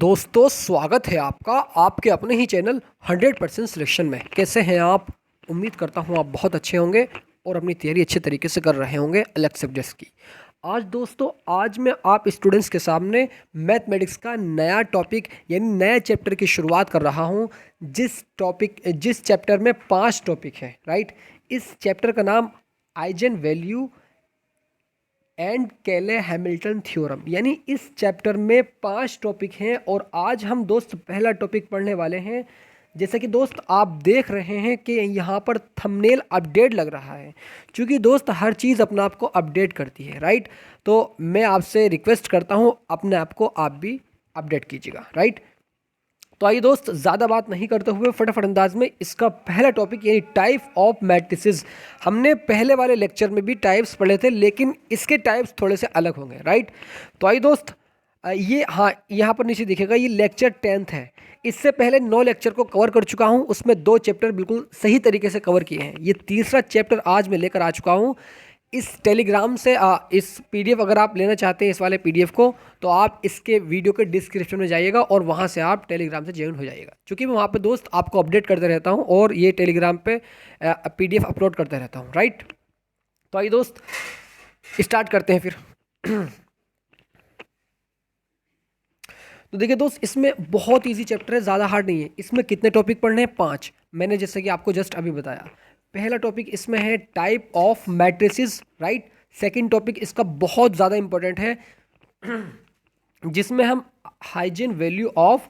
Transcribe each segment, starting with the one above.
दोस्तों स्वागत है आपका आपके अपने ही चैनल 100% सिलेक्शन में। कैसे हैं आप? उम्मीद करता हूं आप बहुत अच्छे होंगे और अपनी तैयारी अच्छे तरीके से कर रहे होंगे अलग सब्जेक्ट्स की। आज मैं आप स्टूडेंट्स के सामने मैथमेटिक्स का नया टॉपिक यानी नया चैप्टर की शुरुआत कर रहा हूं। जिस चैप्टर में 5 टॉपिक है, राइट। इस चैप्टर का नाम आइजन वैल्यू एंड केले हैमिल्टन थ्योरम, यानी इस चैप्टर में 5 टॉपिक हैं और आज हम दोस्त पहला टॉपिक पढ़ने वाले हैं। जैसा कि दोस्त आप देख रहे हैं कि यहाँ पर थंबनेल अपडेट लग रहा है, क्योंकि दोस्त हर चीज़ अपने आप को अपडेट करती है, राइट। तो मैं आपसे रिक्वेस्ट करता हूँ अपने आप को आप भी अपडेट कीजिएगा, राइट। तो आइए दोस्त, ज़्यादा बात नहीं करते हुए फटाफट अंदाज में इसका पहला टॉपिक यानी टाइप ऑफ मैट्रिसेस। हमने पहले वाले लेक्चर में भी टाइप्स पढ़े थे, लेकिन इसके टाइप्स थोड़े से अलग होंगे, राइट। तो आइए दोस्त, ये हाँ यहाँ पर नीचे दिखेगा, ये लेक्चर 10th है। इससे पहले 9 लेक्चर को कवर कर चुका हूँ, उसमें 2 चैप्टर बिल्कुल सही तरीके से कवर किए हैं। ये तीसरा चैप्टर आज मैं लेकर आ चुका हूँ। इस टेलीग्राम से इस पीडीएफ अगर आप लेना चाहते हैं इस वाले पीडीएफ को, तो आप इसके वीडियो के डिस्क्रिप्शन में जाइएगा और वहाँ से आप टेलीग्राम से ज्वाइन हो जाइएगा, क्योंकि मैं वहाँ पे दोस्त आपको अपडेट करते रहता हूँ और ये टेलीग्राम पे पीडीएफ अपलोड करते रहता हूँ, राइट। तो आइए दोस्त स्टार्ट करते हैं फिर। तो देखिए दोस्त, इसमें बहुत इजी चैप्टर है, ज़्यादा हार्ड नहीं है। इसमें कितने टॉपिक पढ़ने हैं? 5। मैंने जैसे कि आपको जस्ट अभी बताया। पहला टॉपिक इसमें है type of matrices, right. Second topic इसका बहुत ज़्यादा इंपॉर्टेंट है, जिसमें हम eigen value of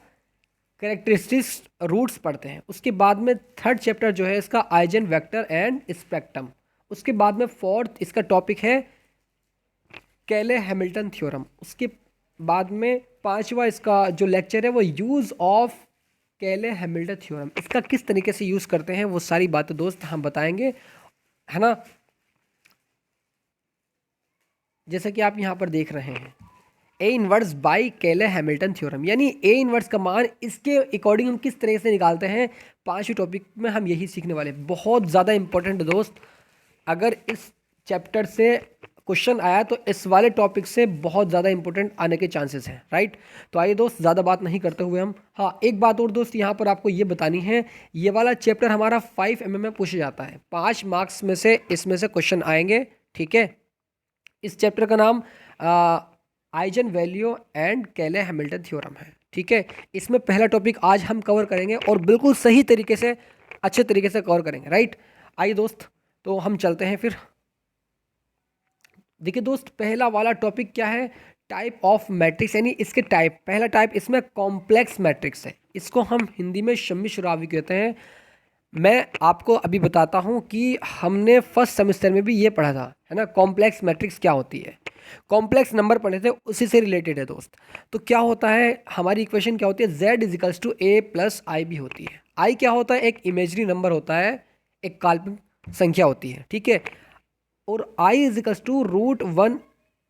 characteristics roots पढ़ते हैं। उसके बाद में थर्ड चैप्टर जो है इसका आइजन वेक्टर एंड स्पेक्ट्रम। उसके बाद में फोर्थ इसका टॉपिक है केले हैमिल्टन थ्योरम। उसके बाद में 5वां इसका जो लेक्चर है वो यूज़ ऑफ केले हैमिल्टन थ्योरम। इसका किस तरीके से यूज़ करते हैं वो सारी बातें दोस्त हम बताएंगे, है ना। जैसे कि आप यहाँ पर देख रहे हैं ए इनवर्स बाय केले हैमिल्टन थ्योरम, यानी ए इनवर्स का मान इसके अकॉर्डिंग हम किस तरह से निकालते हैं। 5वें टॉपिक में हम यही सीखने वाले हैं। बहुत ज़्यादा इंपॉर्टेंट दोस्त, अगर इस चैप्टर से क्वेश्चन आया तो इस वाले टॉपिक से बहुत ज़्यादा इंपॉर्टेंट आने के चांसेस हैं, राइट। तो आइए दोस्त, ज़्यादा बात नहीं करते हुए हम, हाँ एक बात और दोस्त यहाँ पर आपको ये बतानी है। ये वाला चैप्टर हमारा 5 mm में पूछा जाता है। 5 मार्क्स में से इसमें से क्वेश्चन आएंगे, ठीक है। इस चैप्टर का नाम आइजन वैल्यू एंड केले हैमिल्टन थ्योरम है, ठीक है। इसमें पहला टॉपिक आज हम कवर करेंगे और बिल्कुल सही तरीके से, अच्छे तरीके से कवर करेंगे, राइट। आइए दोस्त, तो हम चलते हैं फिर। देखिए दोस्त, पहला वाला टॉपिक क्या है? टाइप ऑफ मैट्रिक्स, यानी इसके टाइप। पहला टाइप इसमें कॉम्प्लेक्स मैट्रिक्स है। इसको हम हिंदी में शम्मी शुरावी कहते हैं। मैं आपको अभी बताता हूँ कि हमने फर्स्ट सेमेस्टर में भी ये पढ़ा था, है ना, कॉम्प्लेक्स मैट्रिक्स क्या होती है। कॉम्प्लेक्स नंबर पढ़े थे, उसी से रिलेटेड है दोस्त। तो क्या होता है, हमारी इक्वेशन क्या होती है? z is equals to a plus I भी होती है। आई क्या होता है? एक इमेजरी नंबर होता है, एक काल्पनिक संख्या होती है, ठीक है। और i इजिकल्स टू √1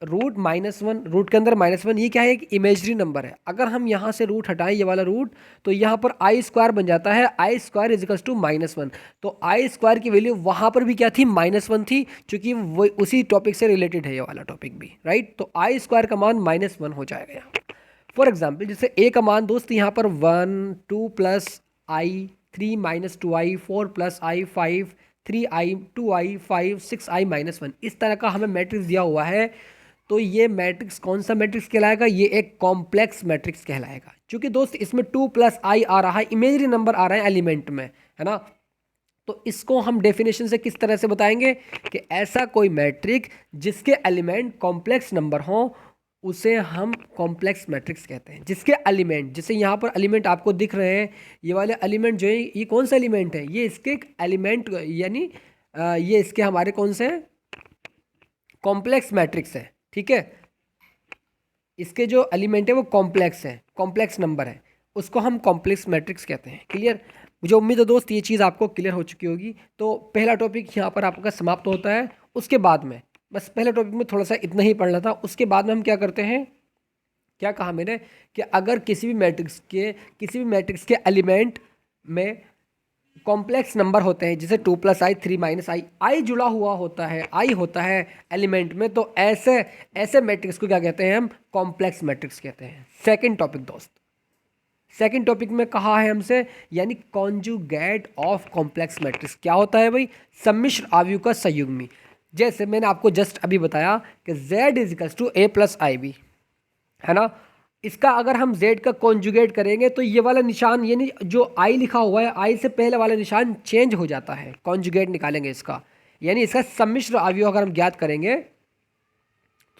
√-1, रूट के अंदर -1, ये क्या है? एक इमेजरी नंबर है। अगर हम यहाँ से रूट हटाएं, ये वाला रूट, तो यहाँ पर i² बन जाता है। i² equals to -1। तो i² की वैल्यू वहाँ पर भी क्या थी? -1 थी, क्योंकि वो उसी टॉपिक से रिलेटेड है ये वाला टॉपिक भी, राइट। तो i² का मान -1 हो जाएगा यहाँ। फॉर एग्जाम्पल, जैसे a का मान दोस्त यहाँ पर 1, 2 + i, 3 - 2i, 4 + i, 5, 3i, 2i, 5, 6i -1, इस तरह का हमें मैट्रिक्स दिया हुआ है। तो ये मैट्रिक्स कौन सा मैट्रिक्स कहलाएगा? ये एक कॉम्प्लेक्स मैट्रिक्स कहलाएगा, क्योंकि दोस्त इसमें 2 + i आ रहा है, इमेजरी नंबर आ रहा है एलिमेंट में, है ना। तो इसको हम डेफिनेशन से किस तरह से बताएंगे कि ऐसा कोई मैट्रिक्स जिसके एलिमेंट कॉम्प्लेक्स नंबर हो, उसे हम कॉम्प्लेक्स मैट्रिक्स कहते हैं। जिसके एलिमेंट, जैसे यहाँ पर एलिमेंट आपको दिख रहे हैं, ये वाले एलिमेंट जो है, ये कौन सा एलिमेंट है? ये इसके एलिमेंट, यानी ये इसके हमारे कौन से कॉम्प्लेक्स मैट्रिक्स है, ठीक है। इसके जो एलिमेंट है वो कॉम्प्लेक्स है, कॉम्प्लेक्स नंबर है, उसको हम कॉम्प्लेक्स मैट्रिक्स कहते हैं। क्लियर? मुझे उम्मीद है दोस्त ये चीज़ आपको क्लियर हो चुकी होगी। तो पहला टॉपिक यहाँ पर आपका समाप्त होता है। उसके बाद में बस पहले टॉपिक में थोड़ा सा इतना ही पढ़ना था। उसके बाद में हम क्या करते हैं, क्या कहा मैंने, कि अगर किसी भी मैट्रिक्स के एलिमेंट में कॉम्प्लेक्स नंबर होते हैं, जैसे 2 + i, 3 - i, आई जुड़ा हुआ होता है, आई होता है एलिमेंट में, तो ऐसे मैट्रिक्स को क्या कहते हैं? हम कॉम्प्लेक्स मैट्रिक्स कहते हैं। सेकंड टॉपिक दोस्त, सेकंड टॉपिक में कहा है हमसे, यानी कॉन्जुगेट ऑफ कॉम्प्लेक्स मैट्रिक्स क्या होता है भाई, सम्मिश्र आव्यूह का संयुग्मी। जैसे मैंने आपको जस्ट अभी बताया कि z is equals to a plus I B, है ना। इसका अगर हम z का कॉन्जुगेट करेंगे तो ये वाला निशान, यानी जो i लिखा हुआ है, i से पहले वाला निशान चेंज हो जाता है, कॉन्जुगेट निकालेंगे इसका, यानी इसका सम्मिश्र आव्यूह अगर हम ज्ञात करेंगे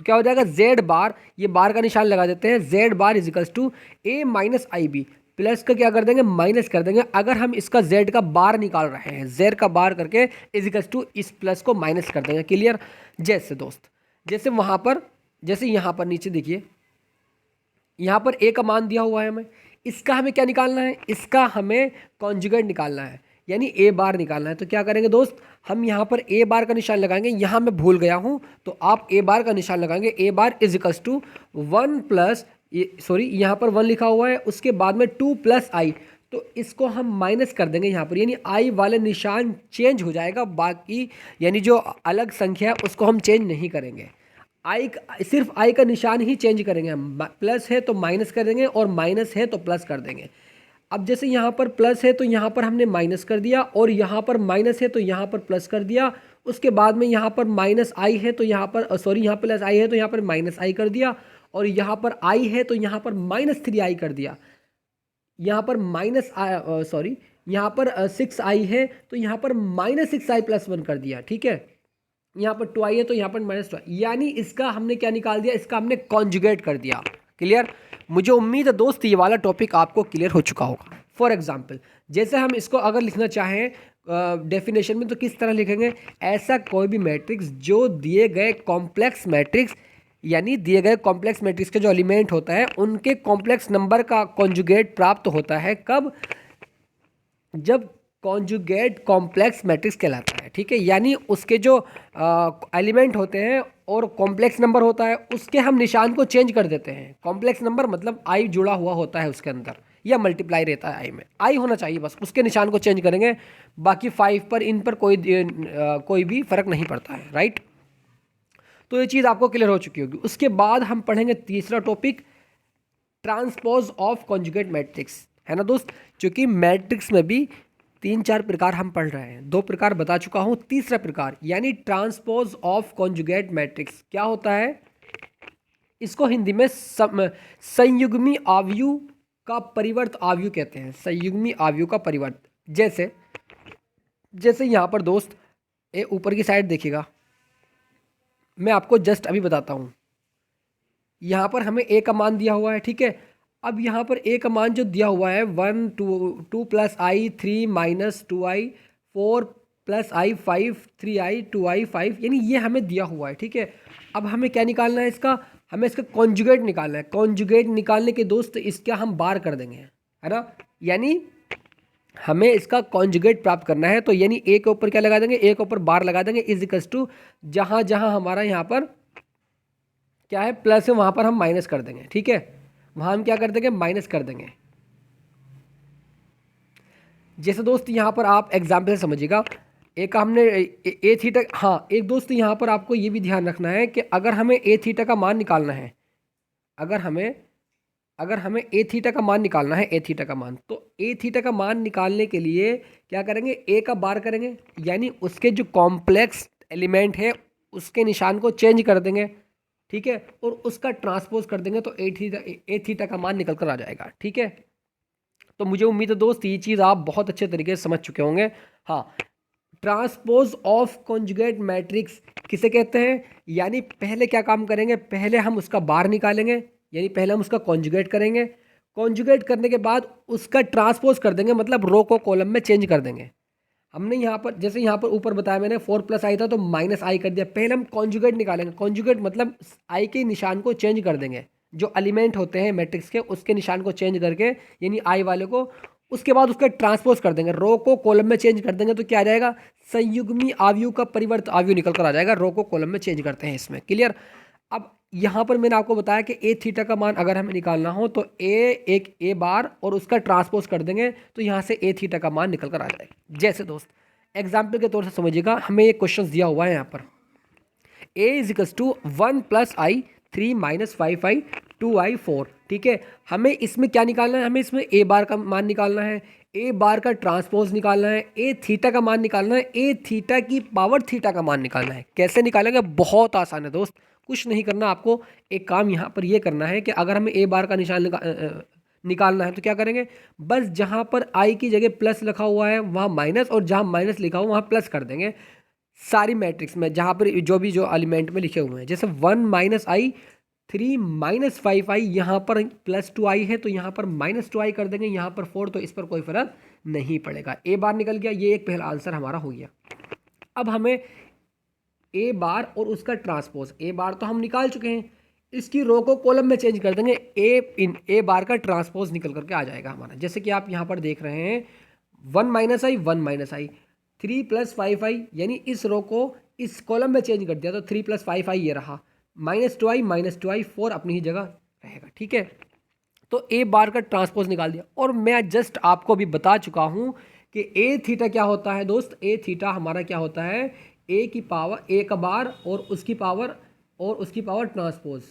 तो क्या हो जाएगा, z बार, ये बार का निशान लगा देते हैं, z bar is equals to a minus I B, plus का क्या कर देंगे, माइनस कर देंगे। अगर हम इसका z का बार निकाल रहे हैं, z का बार करके इजिकल्स टू इस प्लस को माइनस कर देंगे। क्लियर। जैसे दोस्त, जैसे वहाँ पर, जैसे यहाँ पर नीचे देखिए, यहाँ पर a का मान दिया हुआ है हमें, इसका हमें क्या निकालना है, इसका हमें कॉन्जुगेट निकालना है, यानी a बार निकालना है। तो क्या करेंगे दोस्त, हम यहाँ पर a बार का निशान लगाएंगे, यहाँ मैं भूल गया हूँ तो आप a बार का निशान लगाएंगे, a bar is equals to 1 plus, sorry यहाँ पर 1 लिखा हुआ है, उसके बाद में 2 प्लस आई, तो इसको हम माइनस कर देंगे यहाँ पर, यानी आई वाले निशान चेंज हो जाएगा, बाकी यानी जो अलग संख्या है उसको हम चेंज नहीं करेंगे। आई, सिर्फ आई का निशान ही चेंज करेंगे हम, प्लस है तो माइनस कर देंगे और माइनस है तो प्लस कर देंगे। अब जैसे यहाँ पर प्लस है तो यहाँ पर हमने माइनस कर दिया, और यहाँ पर माइनस है तो यहाँ पर प्लस कर दिया, उसके बाद में यहाँ पर माइनस आई है तो यहाँ पर, सॉरी यहाँ प्लस आई है तो यहाँ पर माइनस आई कर दिया, और यहाँ पर आई है तो यहाँ पर माइनस 3 आई कर दिया, यहाँ पर माइनस सॉरी यहाँ पर 6 आई है तो यहाँ पर माइनस 6 आई प्लस 1 कर दिया। ठीक है, यहाँ पर 2 आई है तो यहाँ पर माइनस 2, यानी इसका हमने क्या निकाल दिया, इसका हमने कॉन्जुगेट कर दिया। क्लियर। मुझे उम्मीद है दोस्त ये वाला टॉपिक आपको क्लियर हो चुका होगा। फॉर एग्जांपल, जैसे हम इसको अगर लिखना चाहें डेफिनेशन में तो किस तरह लिखेंगे, ऐसा कोई भी मैट्रिक्स जो दिए गए कॉम्प्लेक्स मैट्रिक्स, यानी दिए गए कॉम्प्लेक्स मैट्रिक्स के जो एलिमेंट होता है उनके कॉम्प्लेक्स नंबर का कॉन्जुगेट प्राप्त होता है, कब, जब कॉन्जुगेट कॉम्प्लेक्स मैट्रिक्स कहलाता है। ठीक है, यानी उसके जो एलिमेंट होते हैं और कॉम्प्लेक्स नंबर होता है उसके हम निशान को चेंज कर देते हैं। कॉम्प्लेक्स नंबर मतलब आई जुड़ा हुआ होता है उसके अंदर, या मल्टीप्लाई रहता है आई में, आई होना चाहिए बस, उसके निशान को चेंज करेंगे, बाकी 5 पर इन पर कोई भी फर्क नहीं पड़ता है। राइट, तो ये चीज़ आपको क्लियर हो चुकी होगी। उसके बाद हम पढ़ेंगे तीसरा topic, transpose of conjugate matrix, है ना दोस्त। क्योंकि मैट्रिक्स में भी 3-4 प्रकार हम पढ़ रहे हैं, 2 प्रकार बता चुका हूँ, तीसरा प्रकार यानी ट्रांसपोज ऑफ कॉन्जुगेट मैट्रिक्स क्या होता है, इसको हिंदी में संयुग्मी आव्यूह का परिवर्त आव्यूह कहते हैं, संयुग्मी आव्यूह का परिवर्त। जैसे यहाँ पर दोस्त ये ऊपर की साइड देखिएगा, मैं आपको जस्ट अभी बताता हूँ, यहाँ पर हमें a का मान दिया हुआ है। ठीक है, अब यहाँ पर a का मान जो दिया हुआ है 1 2 plus I 3 minus 2i 4 plus I 5 3i 2i 5, यानी ये हमें दिया हुआ है। ठीक है, अब हमें क्या निकालना है, इसका हमें इसका कॉन्जुगेट निकालना है। कॉन्जुगेट निकालने के दोस्त इसका हम बार कर देंगे, है ना, यानी हमें इसका कॉन्जुगेट प्राप्त करना है, तो यानी a के ऊपर क्या लगा देंगे, a के ऊपर बार लगा देंगे, इज इक्वल्स टू जहाँ जहाँ हमारा यहाँ पर क्या है प्लस है वहाँ पर हम माइनस कर देंगे। ठीक है, वहाँ हम क्या कर देंगे, माइनस कर देंगे। जैसे दोस्त यहाँ पर आप एग्जाम्पल समझिएगा, एक हमने ए थीटा, हाँ एक दोस्त यहाँ पर आपको ये भी ध्यान रखना है कि अगर हमें ए थीटा का मान निकालना है, अगर हमें ए थीटा का मान निकालना है, ए थीटा का मान, तो ए थीटा का मान निकालने के लिए क्या करेंगे, ए का बार करेंगे, यानी उसके जो कॉम्प्लेक्स एलिमेंट है उसके निशान को चेंज कर देंगे। ठीक है, और उसका ट्रांसपोज कर देंगे तो ए थीटा का मान निकल कर आ जाएगा। ठीक है, तो मुझे उम्मीद है दोस्त ये चीज़ आप बहुत अच्छे तरीके से समझ चुके होंगे। हाँ, ट्रांसपोज ऑफ कॉन्जुगेट मैट्रिक्स किसे कहते हैं, यानी पहले क्या काम करेंगे, पहले हम उसका बार निकालेंगे, यानी पहले हम उसका कॉन्जुगेट करेंगे, कॉन्जुगेट करने के बाद उसका ट्रांसपोज कर देंगे, मतलब रो को कॉलम में चेंज कर देंगे। हमने यहाँ पर जैसे यहाँ पर ऊपर बताया मैंने 4 प्लस आई था तो माइनस आई कर दिया, पहले हम कॉन्जुगेट निकालेंगे। कॉन्जुगेट मतलब आई के निशान को चेंज कर देंगे, जो एलिमेंट होते हैं मैट्रिक्स के उसके निशान को चेंज करके, यानी आई वाले को, उसके बाद उसका ट्रांसपोज कर देंगे, रो को कॉलम में चेंज कर देंगे, तो क्या आ जाएगा, संयुग्मी आव्यूह का परिवर्त आव्यूह निकल कर आ जाएगा। रो को कॉलम में चेंज करते हैं इसमें। क्लियर। अब यहाँ पर मैंने आपको बताया कि ए थीटा का मान अगर हमें निकालना हो तो ए बार और उसका ट्रांसपोज कर देंगे तो यहाँ से ए थीटा का मान निकल कर आ जाएगा। जैसे दोस्त एग्जाम्पल के तौर से समझिएगा, हमें एक क्वेश्चन दिया हुआ है यहाँ पर, a is equals to 1 plus I 3 minus 5i 2i 4। ठीक है। हमें इसमें क्या निकालना है, हमें इसमें ए बार का मान निकालना है, ए बार का ट्रांसपोज निकालना है, ए थीटा का मान निकालना है, ए थीटा की पावर थीटा का मान निकालना है। कैसे निकालेंगे, बहुत आसान है दोस्त, कुछ नहीं करना आपको। एक काम यहाँ पर ये करना है कि अगर हमें ए बार का निशान निकालना है तो क्या करेंगे, बस जहाँ पर आई की जगह प्लस लिखा हुआ है वहाँ माइनस, और जहाँ माइनस लिखा हुआ वहाँ प्लस कर देंगे सारी मैट्रिक्स में, जहाँ पर जो एलिमेंट में लिखे हुए हैं। जैसे 1 माइनस आई, 3 माइनस 5 आई, यहाँ पर +2 आई है तो यहाँ पर -2 आई कर देंगे, यहाँ पर 4, तो इस पर कोई फर्क नहीं पड़ेगा। ए बार निकल गया, ये एक पहला आंसर हमारा हो गया। अब हमें ए बार और उसका ट्रांसपोज, ए बार तो हम निकाल चुके हैं, इसकी रो को कॉलम में चेंज कर देंगे, ए बार का ट्रांसपोज निकल करके आ जाएगा हमारा। जैसे कि आप यहाँ पर देख रहे हैं 1 माइनस आई 1 माइनस आई, 3 + 5 आई, यानी इस रो को इस कॉलम में चेंज कर दिया तो 3 + 5 आई ये रहा, -2 आई -2 आई, 4 अपनी ही जगह रहेगा। ठीक है, तो ए बार का ट्रांसपोज निकाल दिया। और मैं जस्ट आपको अभी बता चुका हूँ कि ए थीटा क्या होता है दोस्त, ए थीटा हमारा क्या होता है, ए की पावर ए का बार और उसकी पावर ट्रांसपोज।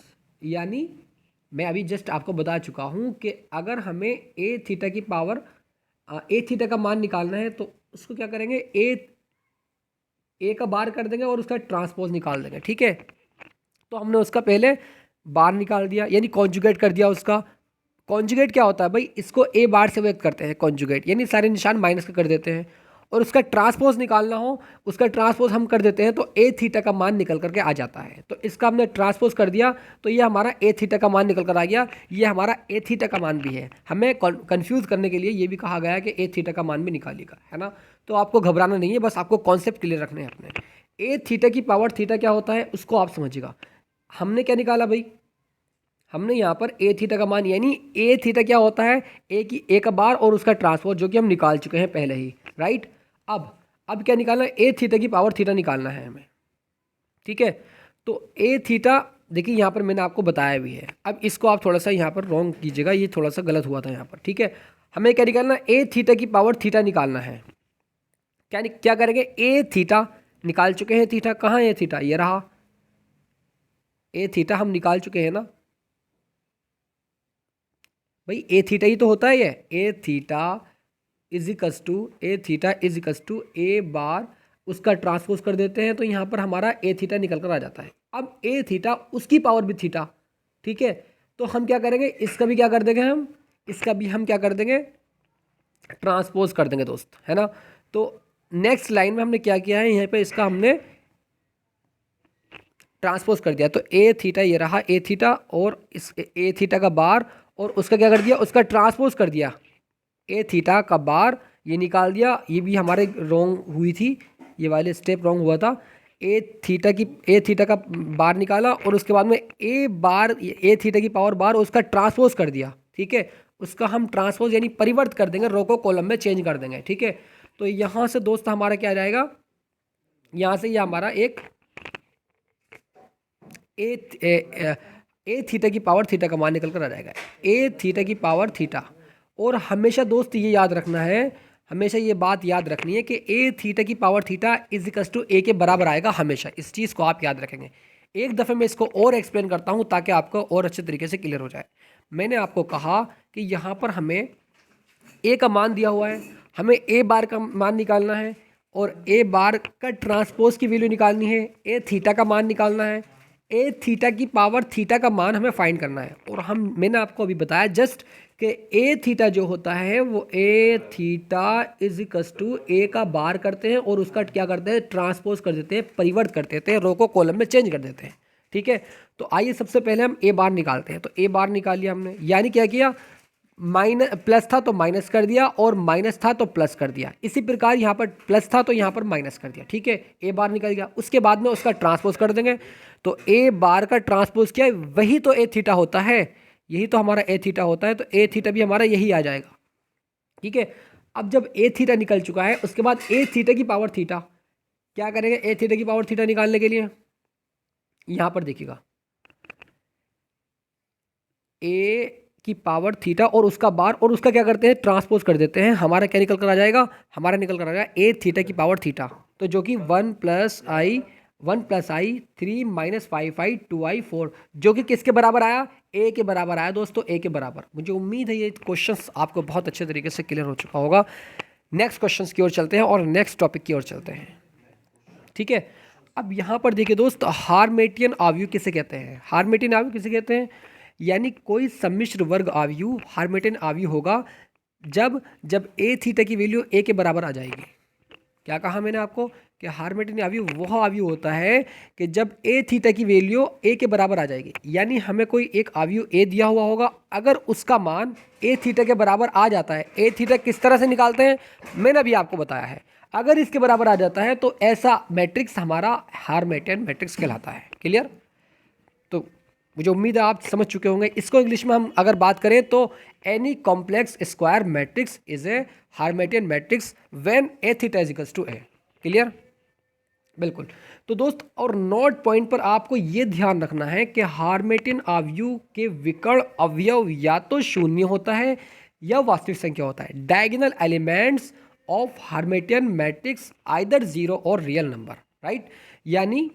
यानी मैं अभी जस्ट आपको बता चुका हूँ कि अगर हमें ए थीटा की पावर ए थीटा का मान निकालना है तो उसको क्या करेंगे, ए का बार कर देंगे और उसका ट्रांसपोज निकाल देंगे। ठीक है, तो हमने उसका पहले बार निकाल दिया, यानी कॉन्जुगेट कर दिया उसका। कॉन्जुगेट क्या होता है भाई, इसको ए बार से व्यक्त करते हैं कॉन्जुगेट, यानी सारे निशान माइनस का कर देते हैं। और उसका ट्रांसपोज निकालना हो, उसका ट्रांसपोज हम कर देते हैं तो ए थीटा का मान निकल करके आ जाता है। तो इसका हमने ट्रांसपोज कर दिया तो ये हमारा ए थीटा का मान निकल कर आ गया, ये हमारा ए थीटा का मान भी है। हमें कंफ्यूज करने के लिए ये भी कहा गया है कि ए थीटा का मान भी निकालिएगा, है ना। तो आपको घबराना नहीं है, बस आपको कॉन्सेप्ट क्लियर रखने हैं अपने। ए थीटा की पावर थीटा क्या होता है उसको आप समझिएगा। हमने क्या निकाला भाई, हमने यहाँ पर ए थीटा का मान, यानी ए थीटा क्या होता है, ए का बार और उसका ट्रांसपोज, जो कि हम निकाल चुके हैं पहले ही, राइट। अब क्या निकालना है, ए थीटा की पावर थीटा निकालना है हमें। ठीक है, तो ए थीटा देखिए यहाँ पर मैंने आपको बताया भी है। अब इसको आप थोड़ा सा यहाँ पर रॉन्ग कीजिएगा, ये थोड़ा सा गलत हुआ था यहाँ पर। ठीक है, हमें क्या निकालना है, ए थीटा की पावर थीटा निकालना है। क्या करेंगे, ए थीटा निकाल चुके हैं, थीटा कहाँ है, थीटा ये रहा, ए थीटा हम निकाल चुके हैं ना भाई, ए थीटा ही तो होता है ये। ए थीटा इज इक्वस टू ए बार, उसका ट्रांसपोज कर देते हैं तो यहाँ पर हमारा ए थीटा निकल कर आ जाता है। अब ए थीटा उसकी पावर भी थीटा, ठीक है, तो हम क्या करेंगे, इसका भी क्या कर देंगे, हम क्या कर देंगे, ट्रांसपोज कर देंगे दोस्त, है ना। तो नेक्स्ट लाइन में हमने क्या किया है, यहाँ पे इसका हमने ट्रांसपोज कर दिया, तो ए थीटा ये रहा ए थीटा, और इस ए थीटा का बार और उसका क्या कर दिया, उसका ट्रांसपोज कर दिया, ए थीटा का बार ये निकाल दिया। ये भी हमारे रॉन्ग हुई थी, ये वाले स्टेप रॉन्ग हुआ था। ए थीटा का बार निकाला और उसके बाद में ए थीटा की पावर बार उसका ट्रांसपोज कर दिया। ठीक है, उसका हम ट्रांसपोज यानी परिवर्त कर देंगे, रो को कॉलम में चेंज कर देंगे। ठीक है, तो यहाँ से दोस्त हमारा क्या जाएगा, यहाँ से ये हमारा एक ए थीटा की पावर थीटा का मान निकल कर आ जाएगा, ए थीटा की पावर थीटा। और हमेशा दोस्त ये याद रखना है, हमेशा ये बात याद रखनी है कि ए थीटा की power theta is equal to a के बराबर आएगा हमेशा। इस चीज़ को आप याद रखेंगे। एक दफ़े मैं इसको और एक्सप्लेन करता हूँ ताकि आपको और अच्छे तरीके से क्लियर हो जाए। मैंने आपको कहा कि यहाँ पर हमें ए का मान दिया हुआ है, हमें ए बार का मान निकालना है और ए बार का ट्रांसपोज की वैल्यू निकालनी है, ए थीटा का मान निकालना है, ए थीटा की पावर थीटा का मान हमें फाइंड करना है। और मैंने आपको अभी बताया जस्ट कि ए थीटा जो होता है वो ए थीटा इज इक्वस टू ए का बार करते हैं और उसका क्या करते हैं, ट्रांसपोज कर देते हैं, परिवर्त कर देते हैं, रो को कॉलम में चेंज कर देते हैं। ठीक है, तो आइए सबसे पहले हम ए बार निकालते हैं। तो ए बार निकाल लिया हमने, यानी क्या किया, प्लस था तो माइनस कर दिया और माइनस था तो प्लस कर दिया। इसी प्रकार यहाँ पर प्लस था तो यहाँ पर माइनस कर दिया। ठीक है, ए बार निकल गया। उसके बाद में उसका ट्रांसपोज कर देंगे, तो ए बार का ट्रांसपोज क्या है, वही तो ए थीटा होता है, यही तो हमारा ए थीटा होता है, तो ए थीटा भी हमारा यही आ जाएगा। ठीक है, अब जब ए थीटा निकल चुका है उसके बाद ए थीटा की पावर थीटा क्या करेंगे, ए थीटा की पावर थीटा निकालने के लिए यहाँ पर देखिएगा, ए की पावर थीटा और उसका बार और उसका क्या करते हैं, ट्रांसपोज कर देते हैं। हमारा क्या निकल कर आ जाएगा, ए थीटा की पावर थीटा, तो जो कि 1 + i 1 plus I 3 minus 5i 2i 4, जो कि किसके बराबर आया, ए के बराबर आया दोस्तों, ए के बराबर। मुझे उम्मीद है ये क्वेश्चंस आपको बहुत अच्छे तरीके से क्लियर हो चुका होगा। नेक्स्ट क्वेश्चंस की ओर चलते हैं और नेक्स्ट टॉपिक की ओर चलते हैं, ठीक है। अब यहाँ पर देखिए दोस्त, हार्मेटियन आव्यूह किसे कहते हैं, हार्मेटियन आव्यूह किसे कहते हैं, यानी कोई सम्मिश्र वर्ग आव्यूह हार्मेटियन आव्यूह होगा जब जब ए थीटा की वैल्यू ए के बराबर आ जाएगी। क्या कहा मैंने आपको कि हार्मेटियन आव्यूह वह आव्यूह होता है कि जब ए थीटा की वैल्यू ए के बराबर आ जाएगी, यानी हमें कोई एक आव्यूह ए दिया हुआ होगा, अगर उसका मान ए थीटा के बराबर आ जाता है, ए थीटा किस तरह से निकालते हैं मैंने अभी आपको बताया है, अगर इसके बराबर आ जाता है तो ऐसा मैट्रिक्स हमारा हार्मेटियन मैट्रिक्स कहलाता है। क्लियर? तो मुझे उम्मीद है आप समझ चुके होंगे। इसको इंग्लिश में हम अगर बात करें तो any complex square matrix is a Hermitian matrix when a theta is equals to a. Clear? बिल्कुल। तो दोस्त, और नोट पॉइंट पर आपको ये ध्यान रखना है कि हार्मेटियन आव्यूह के विकर्ण अवयव या तो शून्य होता है या वास्तविक संख्या होता है। Diagonal elements of Hermitian matrix either zero और रियल नंबर, राइट। यानी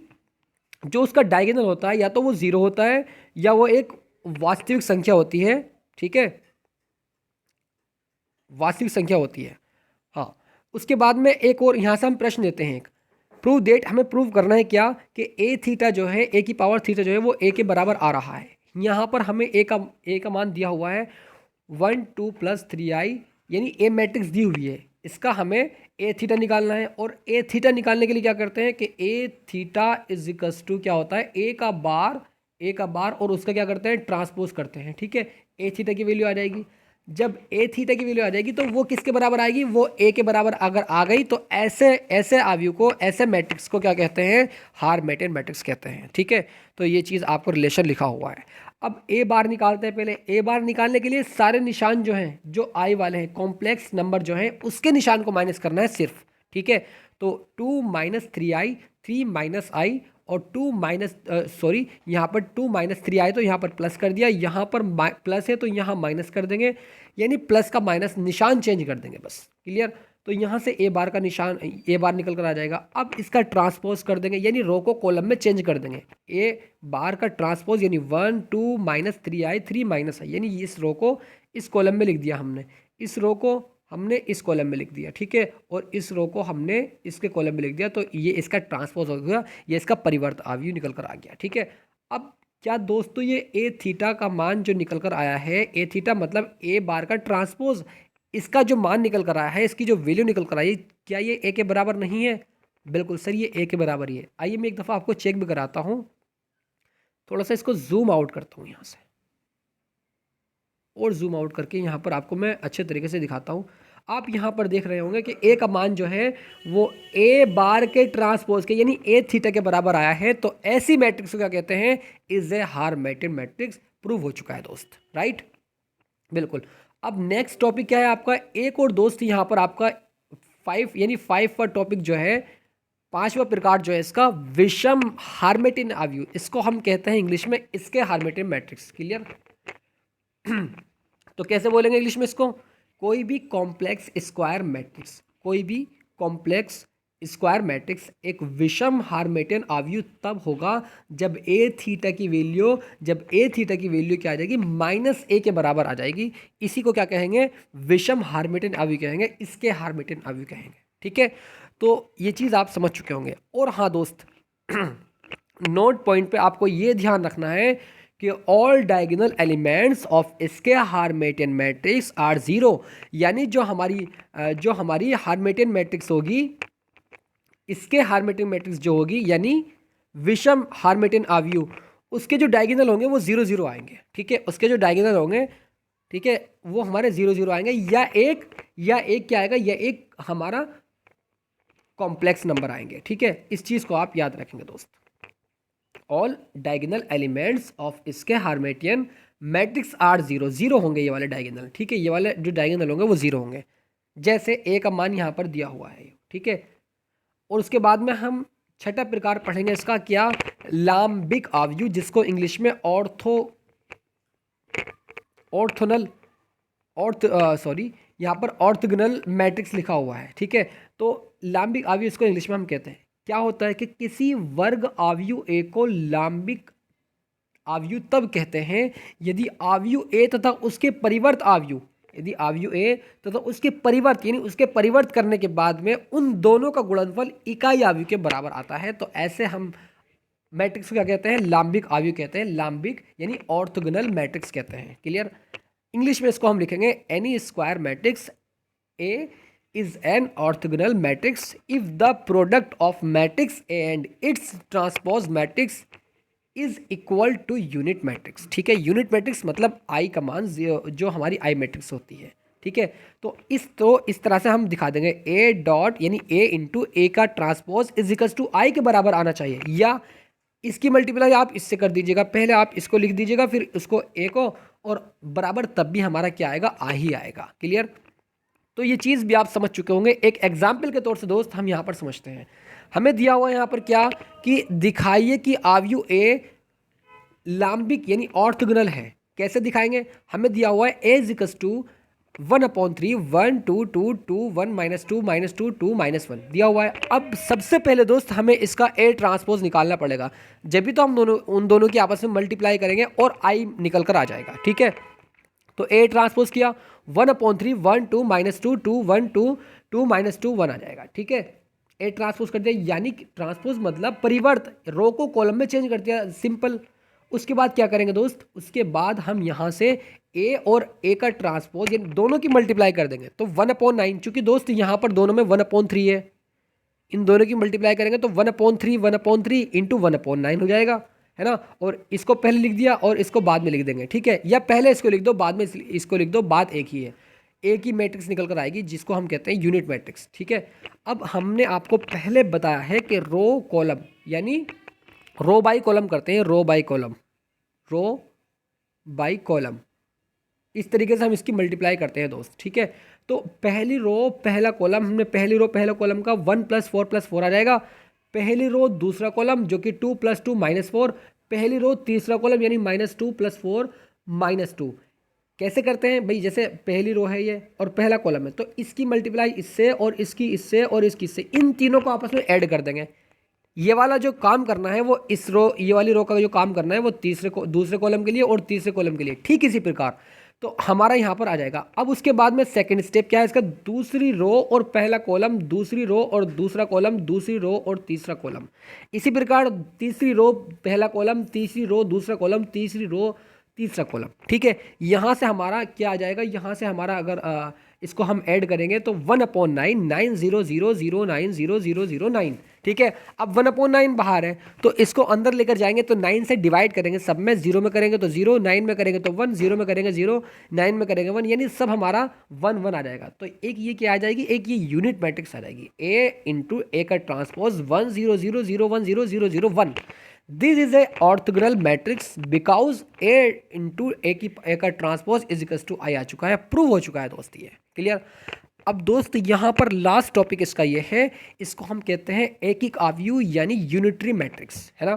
जो उसका डायगोनल होता है या तो वो जीरो होता है या वो एक वास्तविक संख्या होती है, ठीक है, वास्तविक संख्या होती है। हाँ, उसके बाद में एक और यहाँ से हम प्रश्न देते हैं, एक प्रूव डेट, हमें प्रूव करना है क्या कि ए थीटा जो है, ए की पावर थीटा जो है वो ए के बराबर आ रहा है। यहाँ पर हमें ए का मान दिया हुआ है 1 2 प्लस 3i, यानी ए मैट्रिक्स दी हुई है, इसका हमें ए थीटा निकालना है। और ए थीटा निकालने के लिए क्या करते हैं कि a theta is equals to क्या होता है, ए का बार और उसका क्या करते हैं, ट्रांसपोज करते हैं, ठीक है। ए थीटा की वैल्यू आ जाएगी, जब ए थीटा की वैल्यू आ जाएगी तो वो किसके बराबर आएगी, वो ए के बराबर अगर आ गई तो ऐसे आव्यूह को, ऐसे मैट्रिक्स को क्या कहते हैं, हार्मेटियन मैट्रिक्स कहते हैं, ठीक है। तो ये चीज़ आपको रिलेशन लिखा हुआ है। अब ए बार निकालते हैं। पहले ए बार निकालने के लिए सारे निशान जो हैं, जो आई वाले हैं, कॉम्प्लेक्स नंबर जो हैं, उसके निशान को माइनस करना है सिर्फ, ठीक है। तो 2 माइनस 3i, 3 माइनस आई और 2 माइनस सॉरी, यहाँ पर 2 माइनस 3i तो यहाँ पर प्लस कर दिया, यहाँ पर प्लस है तो यहाँ माइनस कर देंगे, यानी प्लस का माइनस निशान चेंज कर देंगे बस। क्लियर? तो यहाँ से ए बार का निशान, ए बार निकल कर आ जाएगा। अब इसका ट्रांसपोज कर देंगे, यानी रो को कॉलम में चेंज कर देंगे। ए बार का ट्रांसपोज यानी 1 2 माइनस 3i 3 माइनस आई, यानी इस रो को इस कॉलम में लिख दिया हमने, इस रो को हमने इस कॉलम में लिख दिया, ठीक है, और इस रो को हमने इसके कॉलम में लिख दिया। तो ये इसका ट्रांसपोज हो गया, ये इसका परिवर्त आव्यूह निकल कर आ गया, ठीक है। अब क्या दोस्तों, ये ए थीटा का मान जो निकल कर आया है, ए थीटा मतलब ए बार का ट्रांसपोज, इसका जो मान निकल कर आया है, इसकी जो वैल्यू निकल कर आई, क्या ये ए के बराबर नहीं है? बिल्कुल सर, ये ए के बराबर ही है। आइए मैं एक दफ़ा आपको चेक भी कराता हूँ, थोड़ा सा इसको जूम आउट करता हूँ यहाँ से, और जूम आउट करके यहाँ पर आपको मैं अच्छे तरीके से दिखाता हूँ। आप यहाँ पर देख रहे होंगे कि ए का मान जो है वो ए बार के ट्रांसपोज के यानी ए थीटा के बराबर आया है। तो ऐसी मैट्रिक्स को क्या कहते हैं, is a Hermitian matrix. Prove हो चुका है दोस्त, राइट, बिल्कुल। अब नेक्स्ट टॉपिक क्या है आपका, एक और दोस्त यहाँ पर आपका 5 यानी 5 का टॉपिक जो है, 5वां प्रकार जो है इसका, विषम हार्मेटियन आव्यूह, इसको हम कहते हैं इंग्लिश में इसके हार्मेटियन मैट्रिक्स। क्लियर? तो कैसे बोलेंगे इंग्लिश में इसको, कोई भी कॉम्प्लेक्स स्क्वायर मैट्रिक्स, कोई भी कॉम्प्लेक्स स्क्वायर मैट्रिक्स एक विषम हार्मेटियन आव्यूह तब होगा जब ए थीटा की वैल्यू क्या आ जाएगी, माइनस ए के बराबर आ जाएगी। इसी को क्या कहेंगे, विषम हार्मेटियन आव्यूह कहेंगे, इसके हार्मेटियन आव्यूह कहेंगे, ठीक है। तो ये चीज़ आप समझ चुके होंगे। और हाँ दोस्त, नोट पॉइंट पे आपको ये ध्यान रखना है कि ऑल डायगोनल एलिमेंट्स ऑफ इसके हार्मेटियन मैट्रिक्स आर जीरो, यानी जो हमारी हार्मेटियन मैट्रिक्स होगी, इसके हार्मेटियन मैट्रिक्स जो होगी, यानी विषम हार्मेटियन आव्यूह, उसके जो डायगोनल होंगे वो 0 0 आएंगे, ठीक है। उसके जो डायगोनल होंगे, ठीक है, वो हमारे 0 0 आएंगे, या एक क्या आएगा, या एक हमारा कॉम्प्लेक्स नंबर आएंगे, ठीक है। इस चीज़ को आप याद रखेंगे दोस्त। ऑल डायगोनल एलिमेंट्स ऑफ इसके हार्मेटियन मैट्रिक्स आर जीरो, जीरो होंगे ये वाले डायगोनल, ठीक है। ये वाले जो डायगोनल होंगे वो जीरो होंगे, जैसे ए का मान यहाँ पर दिया हुआ है, ठीक है। और उसके बाद में हम छठा प्रकार पढ़ेंगे इसका, क्या, लाम्बिक आव्यूह, जिसको इंग्लिश में यहाँ पर ऑर्थोगोनल मैट्रिक्स लिखा हुआ है, ठीक है। तो लाम्बिक आव्यूह इसको इंग्लिश में हम कहते हैं। क्या होता है कि किसी वर्ग आव्यूह ए को लांबिक आव्यूह तब कहते हैं यदि आव्यूह ए तथा उसके परिवर्त आव्यूह, यदि आव्यूह ए तथा उसके परिवर्त यानी उसके परिवर्त करने के बाद में उन दोनों का गुणनफल इकाई आव्यूह के बराबर आता है, तो ऐसे हम मैट्रिक्स को क्या कहते हैं, लांबिक आव्यूह कहते हैं, लांबिक यानी ऑर्थोगोनल मैट्रिक्स कहते हैं। क्लियर। इंग्लिश में इसको हम लिखेंगे N E square matrix A is an orthogonal matrix if the product of matrix A and its transpose matrix is equal to unit matrix। ठीक है, यूनिट मैट्रिक्स मतलब I का मान जो हमारी I मैट्रिक्स होती है। ठीक है, तो इस तरह से हम दिखा देंगे A डॉट यानी A इंटू ए का transpose is equal to I के बराबर आना चाहिए, या इसकी मल्टीप्लाई आप इससे कर दीजिएगा, पहले आप इसको लिख दीजिएगा फिर उसको A को, और बराबर तब भी हमारा क्या आएगा, I ही आएगा। क्लियर। तो ये चीज़ भी आप समझ चुके होंगे। एक एग्जाम्पल के तौर से दोस्त हम यहाँ पर समझते हैं, हमें दिया हुआ है यहाँ पर क्या कि दिखाइए कि आव्यूह ए लांबिक यानी ऑर्थोगोनल है। कैसे दिखाएंगे, हमें दिया हुआ है ए इक्वल्स टू 1/3 1 2 2 2 1 -2 -2 2 -1 दिया हुआ है। अब सबसे पहले दोस्त हमें इसका ए ट्रांसपोज निकालना पड़ेगा, जब भी तो हम उन दोनों की आपस में मल्टीप्लाई करेंगे और आई निकल कर आ जाएगा। ठीक है, तो ए ट्रांसपोज किया 1/3 1 2 -2 2 1 2 2 -2 1 आ जाएगा। ठीक है, ए ट्रांसपोज कर दिया, यानी ट्रांसपोज मतलब परिवर्त, रो को कॉलम में चेंज कर दिया, सिंपल। उसके बाद क्या करेंगे दोस्त, उसके बाद हम यहाँ से ए और ए का ट्रांसपोज यानी दोनों की मल्टीप्लाई कर देंगे, तो 1/9, चूंकि दोस्त यहाँ पर दोनों में 1/3 है, इन दोनों की मल्टीप्लाई करेंगे तो 1/3 इंटू 1/9 हो जाएगा, है ना। और इसको पहले लिख दिया और इसको बाद में लिख देंगे। ठीक है, या पहले इसको लिख दो बाद में इसको लिख दो, बात एक ही है, एक ही मैट्रिक्स निकल कर आएगी जिसको हम कहते हैं यूनिट मैट्रिक्स। ठीक है, अब हमने आपको पहले बताया है कि रो कॉलम यानी रो बाई कॉलम करते हैं, row by column, row by column, इस तरीके से हम इसकी मल्टीप्लाई करते हैं दोस्त। ठीक है, तो पहली रो पहला कॉलम, हमने पहली रो पहला कॉलम का 1 + 4 + 4 आ जाएगा, पहली रो दूसरा कॉलम जो कि 2 + 2 -4, पहली रो तीसरा कॉलम यानी -2 + 4 -2। कैसे करते हैं भाई, जैसे पहली रो है ये और पहला कॉलम है, तो इसकी मल्टीप्लाई इससे और इसकी इससे और इसकी इससे, इन तीनों को आपस में ऐड कर देंगे। ये वाला जो काम करना है वो इस रो, ये वाली रो का जो काम करना है वो दूसरे कॉलम के लिए और तीसरे कॉलम के लिए, ठीक इसी प्रकार। तो हमारा यहाँ पर आ जाएगा। अब उसके बाद में सेकंड स्टेप क्या है इसका, दूसरी रो और पहला कॉलम, दूसरी रो और दूसरा कॉलम, दूसरी रो और तीसरा कॉलम, इसी प्रकार तीसरी रो पहला कॉलम, तीसरी रो दूसरा कॉलम, तीसरी रो तीसरा कॉलम। ठीक है, यहाँ से हमारा क्या आ जाएगा, यहाँ से हमारा अगर इसको हम ऐड करेंगे तो 1/9 900090009। ठीक है, अब 1/9 बाहर है तो इसको अंदर लेकर जाएंगे तो 9 से डिवाइड करेंगे, सब में 0 में करेंगे तो 0, 9 में करेंगे तो 1, 0 में करेंगे 0, 9 में करेंगे 1, यानी सब हमारा 1 1 आ जाएगा। तो एक ये क्या आ जाएगी, एक ये यूनिट मैट्रिक्स आ जाएगी, ए इंटू ए का transpose 1 0 0 0 1 0 0 0 1। This is a orthogonal matrix because a into ए का transpose is equal to I आ चुका है, प्रूव हो चुका है दोस्त ये। क्लियर। अब दोस्त यहाँ पर लास्ट टॉपिक इसका ये है, इसको हम कहते हैं एकिक आव्यूह यानी यूनिटरी मैट्रिक्स, है ना।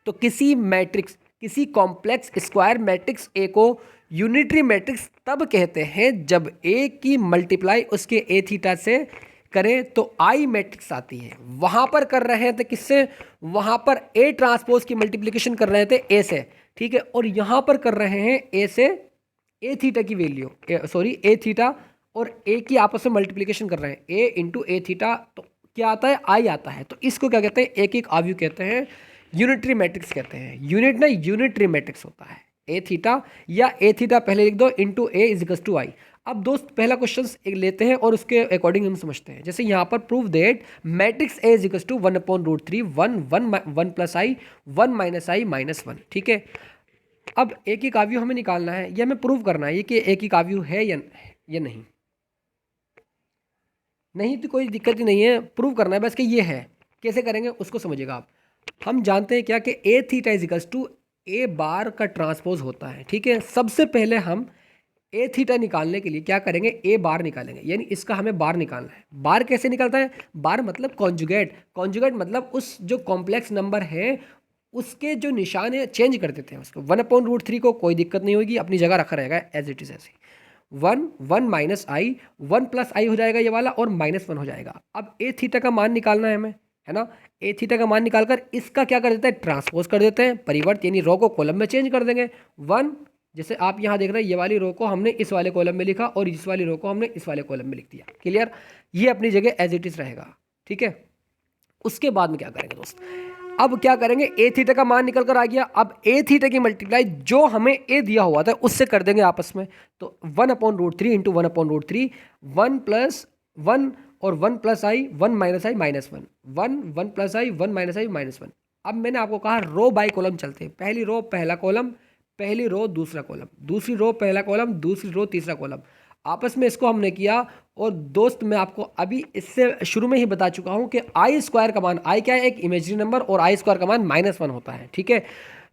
तो किसी मैट्रिक्स, किसी कॉम्प्लेक्स स्क्वायर मैट्रिक्स ए को यूनिटरी मैट्रिक्स तब कहते हैं जब ए की मल्टीप्लाई उसके ए थीटा से करें तो आई मैट्रिक्स आती है। वहाँ पर कर रहे थे किससे, वहाँ पर ए ट्रांसपोज की मल्टीप्लिकेशन कर रहे थे ए से, ठीक है, और यहाँ पर कर रहे हैं ए से ए थीटा की वैल्यू, सॉरी ए थीटा और ए की आपस में मल्टीप्लिकेशन कर रहे हैं, ए इंटू ए थीटा, तो क्या आता है, आई आता है। तो इसको क्या कहते हैं, एक एक आव्यूह कहते हैं, यूनिटरी मैट्रिक्स कहते हैं। यूनिट ना यूनिटरी मैट्रिक्स होता है, ए थीटा या ए थीटा पहले लिख दो into a is equal to I. अब दोस्त पहला क्वेश्चन एक लेते हैं और उसके अकॉर्डिंग हम समझते हैं। जैसे यहाँ पर prove that matrix A is equal to 1/√3 1 1 plus I 1 minus I minus 1। ठीक है, अब एक एक आव्यूह हमें निकालना है, यह हमें प्रूव करना है कि एक एक आव्यूह है या नहीं। नहीं तो कोई दिक्कत ही नहीं है, प्रूव करना है बस कि ये है। कैसे करेंगे उसको समझिएगा आप। हम जानते हैं क्या कि a theta is equal to ए बार का ट्रांसपोज होता है। ठीक है, सबसे पहले हम ए थीटा निकालने के लिए क्या करेंगे, ए बार निकालेंगे, यानी इसका हमें बार निकालना है। बार कैसे निकलता है, बार मतलब कॉन्जुगेट, कॉन्जुगेट मतलब उस जो कॉम्प्लेक्स नंबर है उसके जो निशान है चेंज कर देते हैं उसको। 1/√3 को कोई दिक्कत नहीं होगी, अपनी जगह रखा रहेगा एज इट इज ऐसे। 1 1 माइनस आई 1 प्लस आई हो जाएगा ये वाला और -1 हो जाएगा। अब ए थीटा का मान निकालना है हमें, है ना। ए थीटा का मान निकालकर इसका क्या कर देते हैं, ट्रांसपोज कर देते हैं, परिवर्त, यानी रो को कॉलम में चेंज कर देंगे। 1 जैसे आप यहाँ देख रहे हैं, ये वाली रो को हमने इस वाले कॉलम में लिखा और इस वाली रो को हमने इस वाले कॉलम में लिख दिया। क्लियर, ये अपनी जगह एज इट इज रहेगा। ठीक है, उसके बाद में क्या करेंगे दोस्त, अब क्या करेंगे, ए थीटा का मान निकल कर आ गया। अब ए थीटा की मल्टीप्लाई जो हमें ए दिया हुआ था उससे कर देंगे आपस में। तो 1/√3 इंटू 1/√3, 1 प्लस 1 और 1 plus I 1 minus I minus 1, 1 plus I 1 minus I minus 1। अब मैंने आपको कहा रो बाय कॉलम चलते हैं, पहली रो पहला कॉलम, पहली रो दूसरा कॉलम, दूसरी रो पहला कॉलम, दूसरी रो तीसरा कॉलम, आपस में इसको हमने किया। और दोस्त मैं आपको अभी इससे शुरू में ही बता चुका हूं कि आई स्क्वायर का मान, आई क्या है, एक इमेजिनरी नंबर, और आई स्क्वायर का मान -1 होता है। ठीक है,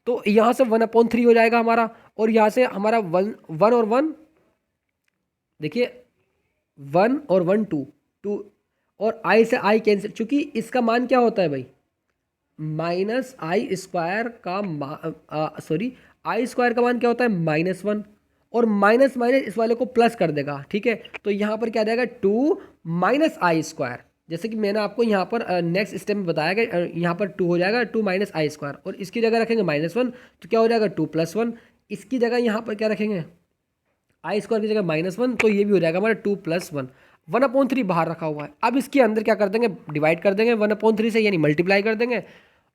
तो यहाँ से 1/3 हो जाएगा हमारा, और यहाँ से हमारा 1 और 1, देखिए 1 और 1 2 और आई से आई कैंसिल, चूंकि इसका मान क्या होता है भाई, माइनस आई स्क्वायर का सॉरी आई स्क्वायर का मान क्या होता है, -1, और माइनस माइनस इस वाले को प्लस कर देगा। ठीक है, तो यहाँ पर क्या रहेगा, 2 माइनस आई स्क्वायर, जैसे कि मैंने आपको यहाँ पर नेक्स्ट स्टेप में बताया कि यहाँ पर 2 हो जाएगा 2 माइनस आई स्क्वायर, और इसकी जगह रखेंगे -1, तो क्या हो जाएगा 2 + 1, इसकी जगह यहाँ पर क्या रखेंगे, आई स्क्वायर की जगह -1, तो ये भी हो जाएगा हमारा 2 + 1, 1/3 बाहर रखा हुआ है। अब इसके अंदर क्या कर देंगे, डिवाइड कर देंगे 1/3 से, यानी मल्टीप्लाई कर देंगे,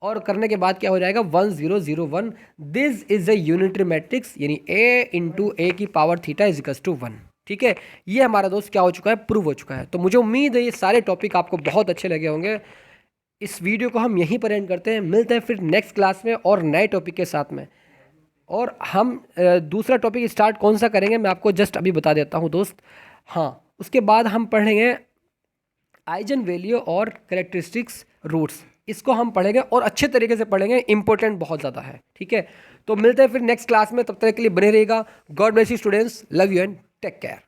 और करने के बाद क्या हो जाएगा 1 0 0 1। This is a unitary matrix, यानी a इंटू ए की power theta is equals to 1। ठीक है, ये हमारा दोस्त क्या हो चुका है, प्रूव हो चुका है। तो मुझे उम्मीद है ये सारे टॉपिक आपको बहुत अच्छे लगे होंगे। इस वीडियो को हम यहीं पर एंड करते हैं, मिलते हैं फिर नेक्स्ट क्लास में और नए टॉपिक के साथ में। और हम दूसरा टॉपिक स्टार्ट कौन सा करेंगे मैं आपको जस्ट अभी बता देता हूँ दोस्त। हाँ, उसके बाद हम पढ़ेंगे आइजन वैल्यू और कैरेक्टरिस्टिक्स रूट्स, इसको हम पढ़ेंगे और अच्छे तरीके से पढ़ेंगे, इंपॉर्टेंट बहुत ज़्यादा है। ठीक है, तो मिलते हैं फिर नेक्स्ट क्लास में, तब तक के लिए बने रहिएगा। God bless you students, love you and take care.